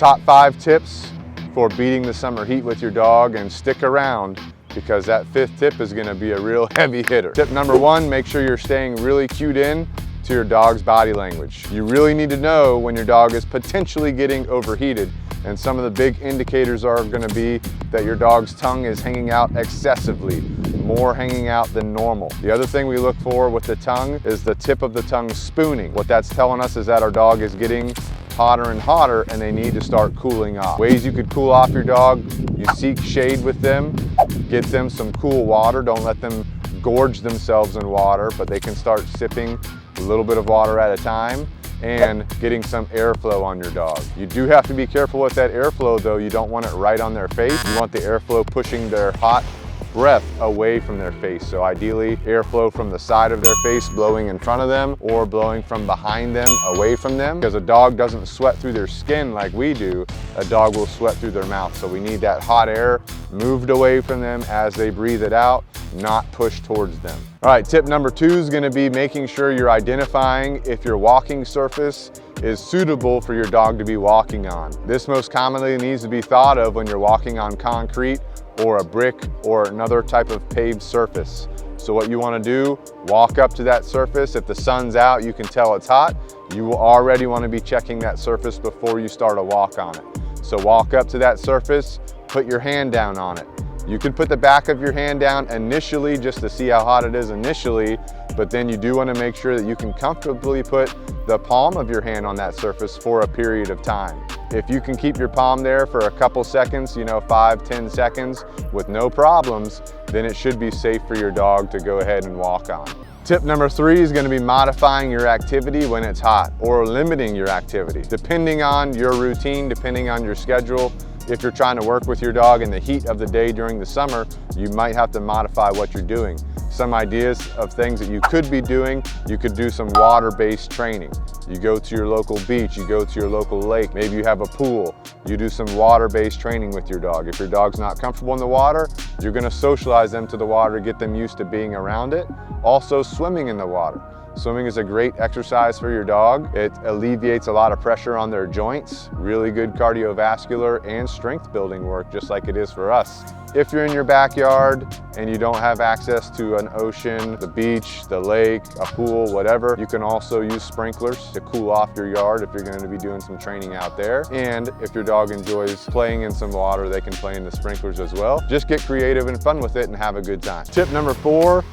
Top 5 tips for beating the summer heat with your dog, and stick around because that 5th tip is gonna be a real heavy hitter. Tip number 1, make sure you're staying really cued in to your dog's body language. You really need to know when your dog is potentially getting overheated, and some of the big indicators are gonna be that your dog's tongue is hanging out excessively, more hanging out than normal. The other thing we look for with the tongue is the tip of the tongue spooning. What that's telling us is that our dog is getting hotter and hotter and they need to start cooling off. Ways you could cool off your dog: you seek shade with them, get them some cool water. Don't let them gorge themselves in water, but they can start sipping a little bit of water at a time, and getting some airflow on your dog. You do have to be careful with that airflow though. You don't want it right on their face. You want the airflow pushing their hot breath away from their face. So ideally, airflow from the side of their face, blowing in front of them, or blowing from behind them, away from them. Because a dog doesn't sweat through their skin like we do, a dog will sweat through their mouth. So we need that hot air moved away from them as they breathe it out, not pushed towards them. All right, tip number 2 is gonna be making sure you're identifying if your walking surface is suitable for your dog to be walking on. This most commonly needs to be thought of when you're walking on concrete or a brick or another type of paved surface. So what you want to do, walk up to that surface. If the sun's out, you can tell it's hot. You will already want to be checking that surface before you start a walk on it. So walk up to that surface, put your hand down on it. You can put the back of your hand down initially just to see how hot it is initially, but then you do want to make sure that you can comfortably put the palm of your hand on that surface for a period of time. If you can keep your palm there for a couple seconds, 5-10 seconds with no problems, then it should be safe for your dog to go ahead and walk on. Tip number 3 is going to be modifying your activity when it's hot, or limiting your activity. Depending on your routine, depending on your schedule, if you're trying to work with your dog in the heat of the day during the summer, you might have to modify what you're doing. Some ideas of things that you could be doing: you could do some water-based training. You go to your local beach, you go to your local lake, maybe you have a pool, you do some water-based training with your dog. If your dog's not comfortable in the water, you're gonna socialize them to the water, get them used to being around it. Also, swimming in the water. Swimming is a great exercise for your dog. It alleviates a lot of pressure on their joints, really good cardiovascular and strength building work, just like it is for us. If you're in your backyard and you don't have access to an ocean, the beach, the lake, a pool, whatever, you can also use sprinklers to cool off your yard if you're going to be doing some training out there. And if your dog enjoys playing in some water, they can play in the sprinklers as well. Just get creative and fun with it and have a good time. Tip number 4,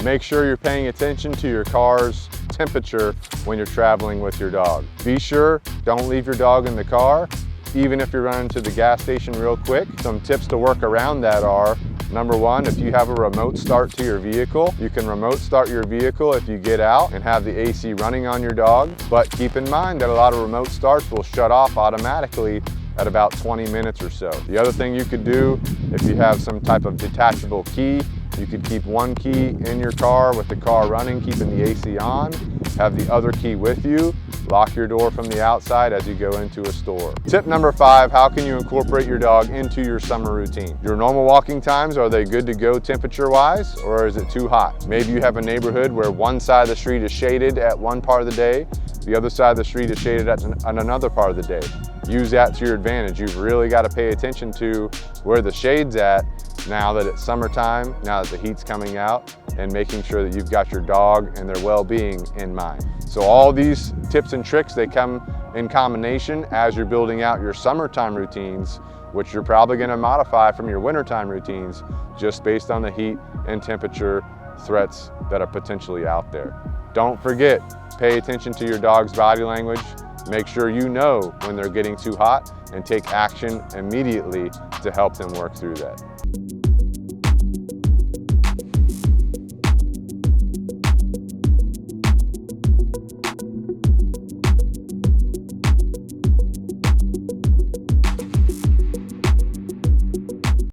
make sure you're paying attention to your car's temperature when you're traveling with your dog. Be sure, don't leave your dog in the car, even if you're running to the gas station real quick. Some tips to work around that are: number 1, if you have a remote start to your vehicle, you can remote start your vehicle if you get out and have the AC running on your dog. But keep in mind that a lot of remote starts will shut off automatically at about 20 minutes or so. The other thing you could do, if you have some type of detachable key, you could keep one key in your car with the car running, keeping the AC on, have the other key with you, lock your door from the outside as you go into a store. Tip number 5, how can you incorporate your dog into your summer routine? Your normal walking times, are they good to go temperature-wise, or is it too hot? Maybe you have a neighborhood where one side of the street is shaded at one part of the day, the other side of the street is shaded at another part of the day. Use that to your advantage. You've really got to pay attention to where the shade's at now that it's summertime, now that the heat's coming out, and making sure that you've got your dog and their well-being in mind. So all these tips and tricks, they come in combination as you're building out your summertime routines, which you're probably going to modify from your wintertime routines just based on the heat and temperature threats that are potentially out there. Don't forget, pay attention to your dog's body language. Make sure you know when they're getting too hot and take action immediately to help them work through that.